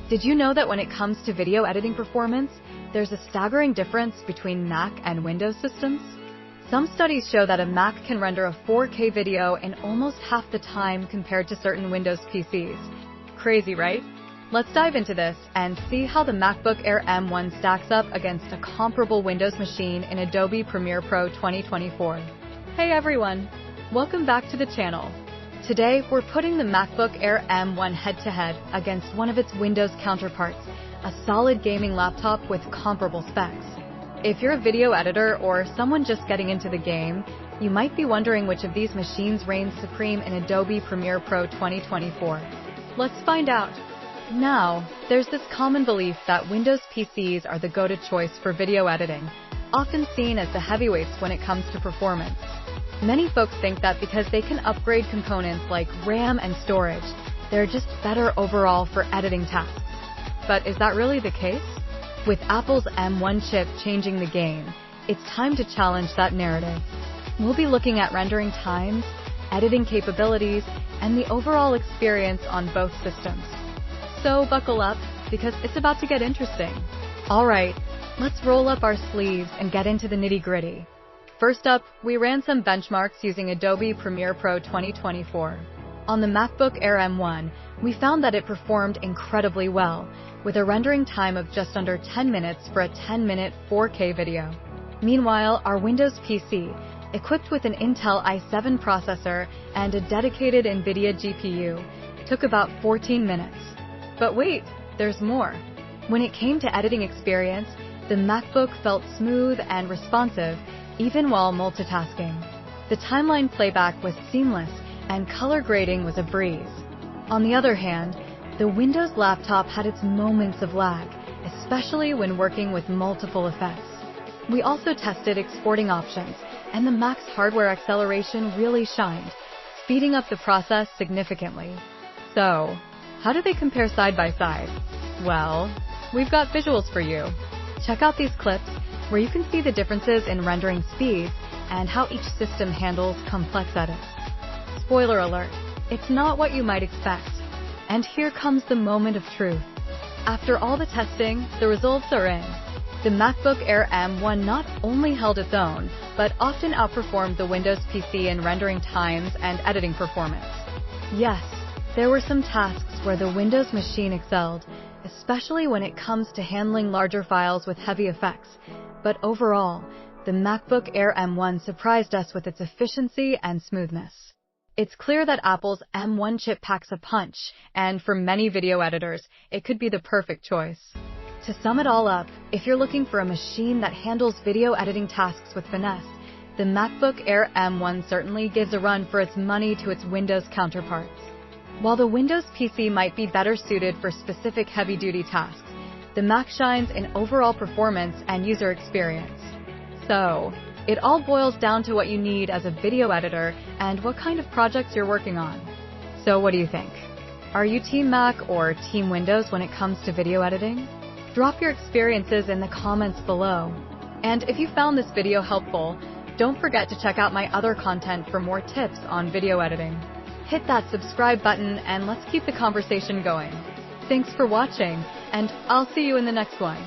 Did you know that when it comes to video editing performance, there's a staggering difference between Mac and Windows systems? Some studies show that a Mac can render a 4K video in almost half the time compared to certain Windows PCs. Crazy, right? Let's dive into this and see how the MacBook Air M1 stacks up against a comparable Windows machine in Adobe Premiere Pro 2024. Hey everyone! Welcome back to the channel. Today, we're putting the MacBook Air M1 head-to-head against one of its Windows counterparts, a solid gaming laptop with comparable specs. If you're a video editor or someone just getting into the game, you might be wondering which of these machines reigns supreme in Adobe Premiere Pro 2024. Let's find out. Now, there's this common belief that Windows PCs are the go-to choice for video editing, often seen as the heavyweights when it comes to performance. Many folks think that because they can upgrade components like RAM and storage, they're just better overall for editing tasks. But is that really the case? With Apple's M1 chip changing the game, it's time to challenge that narrative. We'll be looking at rendering times, editing capabilities, and the overall experience on both systems. So buckle up, because it's about to get interesting. Alright, let's roll up our sleeves and get into the nitty-gritty. First up, we ran some benchmarks using Adobe Premiere Pro 2024. On the MacBook Air M1, we found that it performed incredibly well, with a rendering time of just under 10 minutes for a 10-minute 4K video. Meanwhile, our Windows PC, equipped with an Intel i7 processor and a dedicated NVIDIA GPU, took about 14 minutes. But wait, there's more. When it came to editing experience, the MacBook felt smooth and responsive, even while multitasking. The timeline playback was seamless, and color grading was a breeze. On the other hand, the Windows laptop had its moments of lag, especially when working with multiple effects. We also tested exporting options, and the Mac's hardware acceleration really shined, speeding up the process significantly. So, how do they compare side by side? Well, we've got visuals for you. Check out these clips, where you can see the differences in rendering speeds and how each system handles complex edits. Spoiler alert, it's not what you might expect. And here comes the moment of truth. After all the testing, the results are in. The MacBook Air M1 not only held its own, but often outperformed the Windows PC in rendering times and editing performance. Yes, there were some tasks where the Windows machine excelled, especially when it comes to handling larger files with heavy effects. But overall, the MacBook Air M1 surprised us with its efficiency and smoothness. It's clear that Apple's M1 chip packs a punch, and for many video editors, it could be the perfect choice. To sum it all up, if you're looking for a machine that handles video editing tasks with finesse, the MacBook Air M1 certainly gives a run for its money to its Windows counterparts. While the Windows PC might be better suited for specific heavy-duty tasks, the Mac shines in overall performance and user experience. So, it all boils down to what you need as a video editor and what kind of projects you're working on. So what do you think? Are you Team Mac or Team Windows when it comes to video editing? Drop your experiences in the comments below. And if you found this video helpful, don't forget to check out my other content for more tips on video editing. Hit that subscribe button and let's keep the conversation going. Thanks for watching, and I'll see you in the next one.